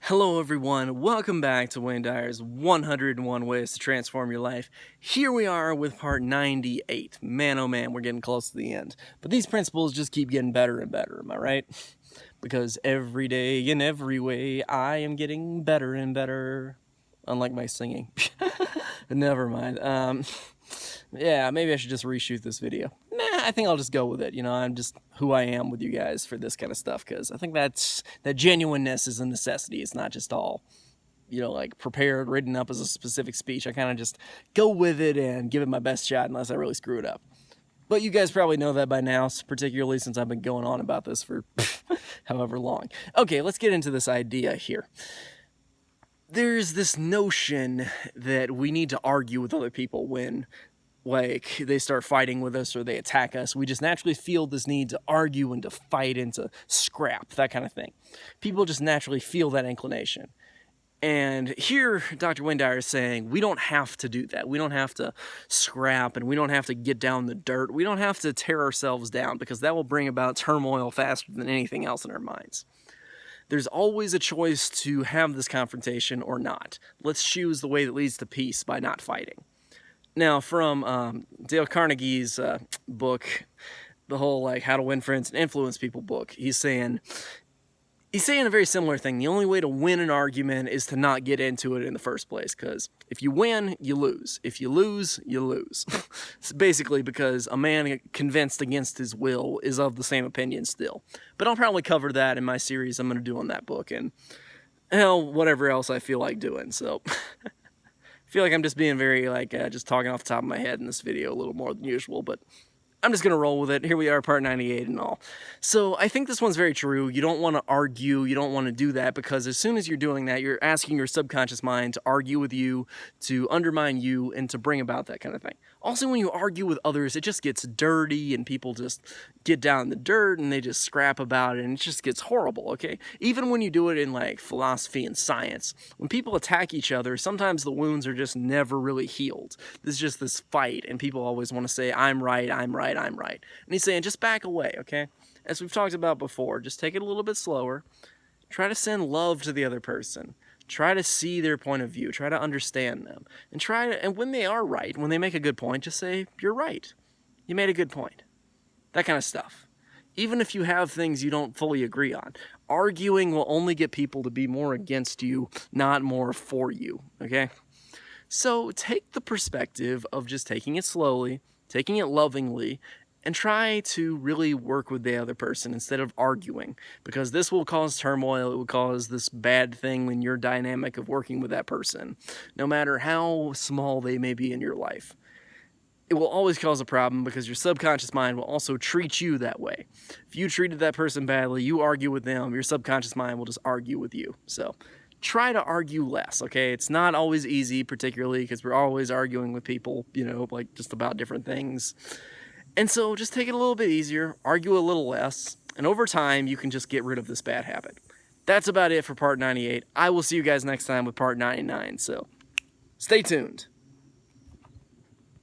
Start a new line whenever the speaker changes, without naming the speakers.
Hello everyone, welcome back to Wayne Dyer's 101 Ways to Transform Your Life. Here we are with part 98. Man oh man, we're getting close to the end. But these principles just keep getting better and better, am I right? Because every day in every way, I am getting better and better. Unlike my singing. Never mind. Yeah, maybe I should just reshoot this video. Nah, I think I'll just go with it. You know, I'm just who I am with you guys for this kind of stuff, because I think that genuineness is a necessity. It's not just all, you know, like prepared, written up as a specific speech. I kind of just go with it and give it my best shot unless I really screw it up. But you guys probably know that by now, particularly since I've been going on about this for however long. Okay, let's get into this idea here. There's this notion that we need to argue with other people when, like, they start fighting with us or they attack us. We just naturally feel this need to argue and to fight and to scrap, that kind of thing. People just naturally feel that inclination. And here, Dr. Wayne Dyer is saying, we don't have to do that. We don't have to scrap, and we don't have to get down the dirt. We don't have to tear ourselves down, because that will bring about turmoil faster than anything else in our minds. There's always a choice to have this confrontation or not. Let's choose the way that leads to peace by not fighting. Now, from Dale Carnegie's book, the whole like How to Win Friends and Influence People book, he's saying a very similar thing. The only way to win an argument is to not get into it in the first place, because if you win, you lose. If you lose, you lose. It's basically because a man convinced against his will is of the same opinion still. But I'll probably cover that in my series I'm going to do on that book, and hell, whatever else I feel like doing. So I feel like I'm just being very, like, just talking off the top of my head in this video a little more than usual, but I'm just going to roll with it. Here we are, part 98 and all. So I think this one's very true. You don't want to argue. You don't want to do that, because as soon as you're doing that, you're asking your subconscious mind to argue with you, to undermine you, and to bring about that kind of thing. Also, when you argue with others, it just gets dirty, and people just get down in the dirt, and they just scrap about it, and it just gets horrible, okay? Even when you do it in, like, philosophy and science, when people attack each other, sometimes the wounds are just never really healed. There's just this fight, and people always want to say, I'm right, I'm right, I'm right. And he's saying, just back away, okay? As we've talked about before, just take it a little bit slower. Try to send love to the other person. Try to see their point of view. Try to understand them. And when they are right, when they make a good point, just say, you're right. You made a good point. That kind of stuff. Even if you have things you don't fully agree on, arguing will only get people to be more against you, not more for you, okay? So take the perspective of just taking it slowly, taking it lovingly, and try to really work with the other person instead of arguing, because this will cause turmoil. It will cause this bad thing in your dynamic of working with that person, no matter how small they may be in your life. It will always cause a problem, because your subconscious mind will also treat you that way. If you treated that person badly, you argue with them, your subconscious mind will just argue with you. So try to argue less, okay? It's not always easy, particularly because we're always arguing with people, you know, like just about different things. And so just take it a little bit easier, argue a little less, and over time you can just get rid of this bad habit. That's about it for part 98. I will see you guys next time with part 99, so stay tuned.